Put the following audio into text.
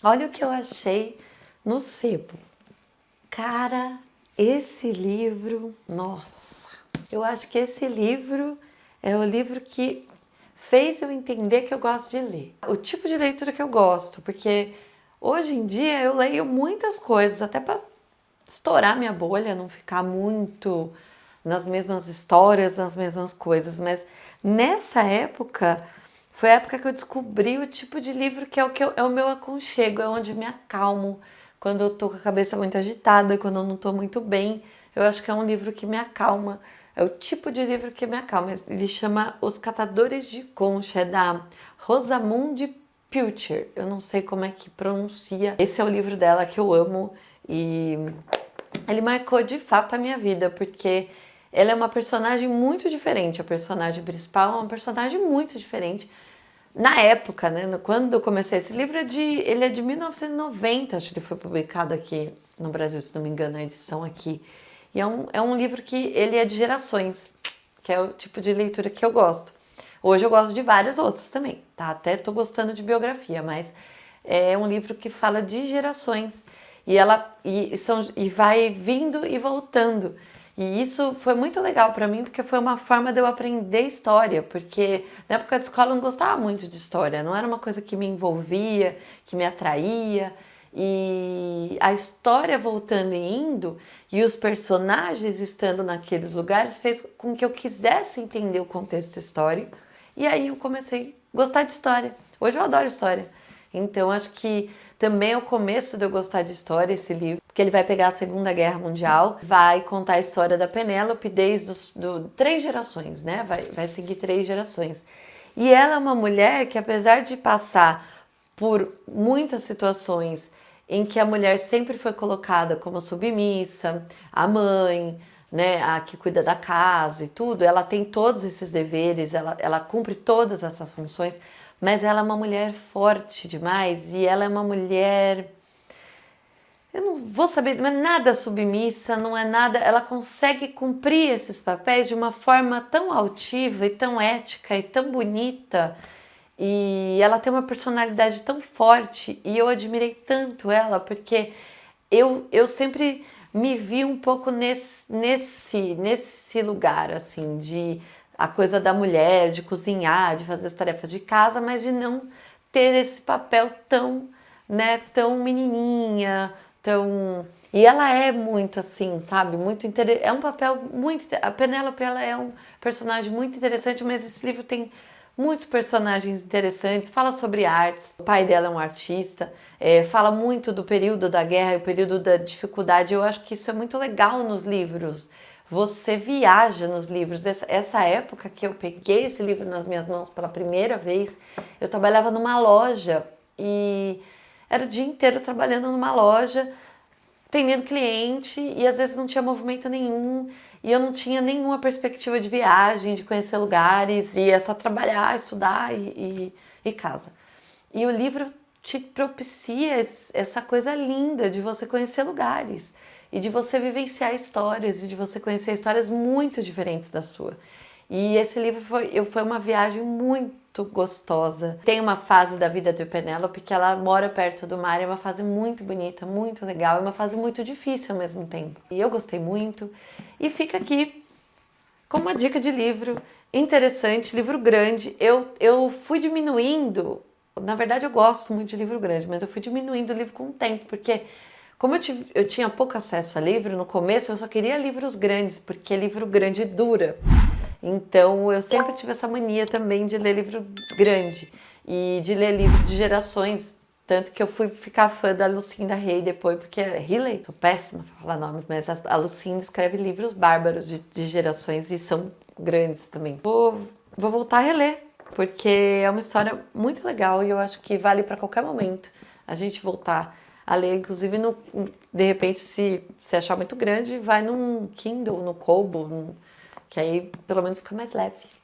Olha o que eu achei no sebo. Cara, esse livro, nossa, eu acho que esse livro é o livro que fez eu entender que eu gosto de ler. O tipo de leitura que eu gosto, porque hoje em dia eu leio muitas coisas, até para estourar minha bolha, não ficar muito nas mesmas histórias, nas mesmas coisas, mas nessa época foi a época que eu descobri o tipo de livro que é o meu aconchego, é onde me acalmo quando eu tô com a cabeça muito agitada, quando eu não tô muito bem. Eu acho que é um livro que me acalma. É o tipo de livro que me acalma. Ele chama Os Catadores de Concha, é da Rosamunde Pilcher. Eu não sei como é que pronuncia. Esse é o livro dela que eu amo e ele marcou de fato a minha vida, porque ela é uma personagem muito diferente. A personagem principal é uma personagem muito diferente. Na época, né, quando eu comecei esse livro, ele é de 1990, acho que ele foi publicado aqui no Brasil, se não me engano, a edição aqui. E é um livro que ele é de gerações, que é o tipo de leitura que eu gosto. Hoje eu gosto de várias outras também, tá? Até tô gostando de biografia, mas é um livro que fala de gerações e vai vindo e voltando. E isso foi muito legal para mim, porque foi uma forma de eu aprender história, porque na época de escola eu não gostava muito de história, não era uma coisa que me envolvia, que me atraía. E a história voltando e indo, e os personagens estando naqueles lugares, fez com que eu quisesse entender o contexto histórico. E aí eu comecei a gostar de história. Hoje eu adoro história. Então acho que também é o começo de eu gostar de história, esse livro, porque ele vai pegar a Segunda Guerra Mundial, vai contar a história da Penélope desde três gerações, né? Vai seguir três gerações. E ela é uma mulher que, apesar de passar por muitas situações em que a mulher sempre foi colocada como submissa, a mãe, né, a que cuida da casa e tudo, ela tem todos esses deveres, ela cumpre todas essas funções, mas ela é uma mulher forte demais e ela é uma mulher, eu não vou saber, não é nada submissa, não é nada, ela consegue cumprir esses papéis de uma forma tão altiva e tão ética e tão bonita, e ela tem uma personalidade tão forte e eu admirei tanto ela, porque eu sempre me vi um pouco nesse lugar, assim, de a coisa da mulher, de cozinhar, de fazer as tarefas de casa, mas de não ter esse papel tão, né, tão menininha, tão... E ela é muito assim, sabe? Muito interessante. É um papel muito... A Penélope, ela é um personagem muito interessante, mas esse livro tem muitos personagens interessantes, fala sobre artes, o pai dela é um artista, fala muito do período da guerra e o período da dificuldade. Eu acho que isso é muito legal nos livros, você viaja nos livros. Essa época que eu peguei esse livro nas minhas mãos pela primeira vez, eu trabalhava numa loja e era o dia inteiro trabalhando numa loja, atendendo cliente e às vezes não tinha movimento nenhum e eu não tinha nenhuma perspectiva de viagem, de conhecer lugares e é só trabalhar, estudar e casa. E o livro te propicia essa coisa linda de você conhecer lugares e de você vivenciar histórias e de você conhecer histórias muito diferentes da sua. E esse livro foi uma viagem muito gostosa. Tem uma fase da vida de Penélope que ela mora perto do mar, é uma fase muito bonita, muito legal, é uma fase muito difícil ao mesmo tempo. E eu gostei muito. E fica aqui como uma dica de livro interessante, livro grande. Eu fui diminuindo, na verdade eu gosto muito de livro grande, mas eu fui diminuindo o livro com o tempo, porque como eu tinha pouco acesso a livro, no começo eu só queria livros grandes, porque livro grande dura. Então eu sempre tive essa mania também de ler livro grande e de ler livro de gerações. Tanto que eu fui ficar fã da Lucinda Hay depois, porque Riley, sou péssima pra falar nomes, mas a Lucinda escreve livros bárbaros de gerações e são grandes também. Vou voltar a reler, porque é uma história muito legal e eu acho que vale para qualquer momento a gente voltar a ler. Inclusive, de repente, se achar muito grande, vai num Kindle, no Kobo, que aí pelo menos fica mais leve.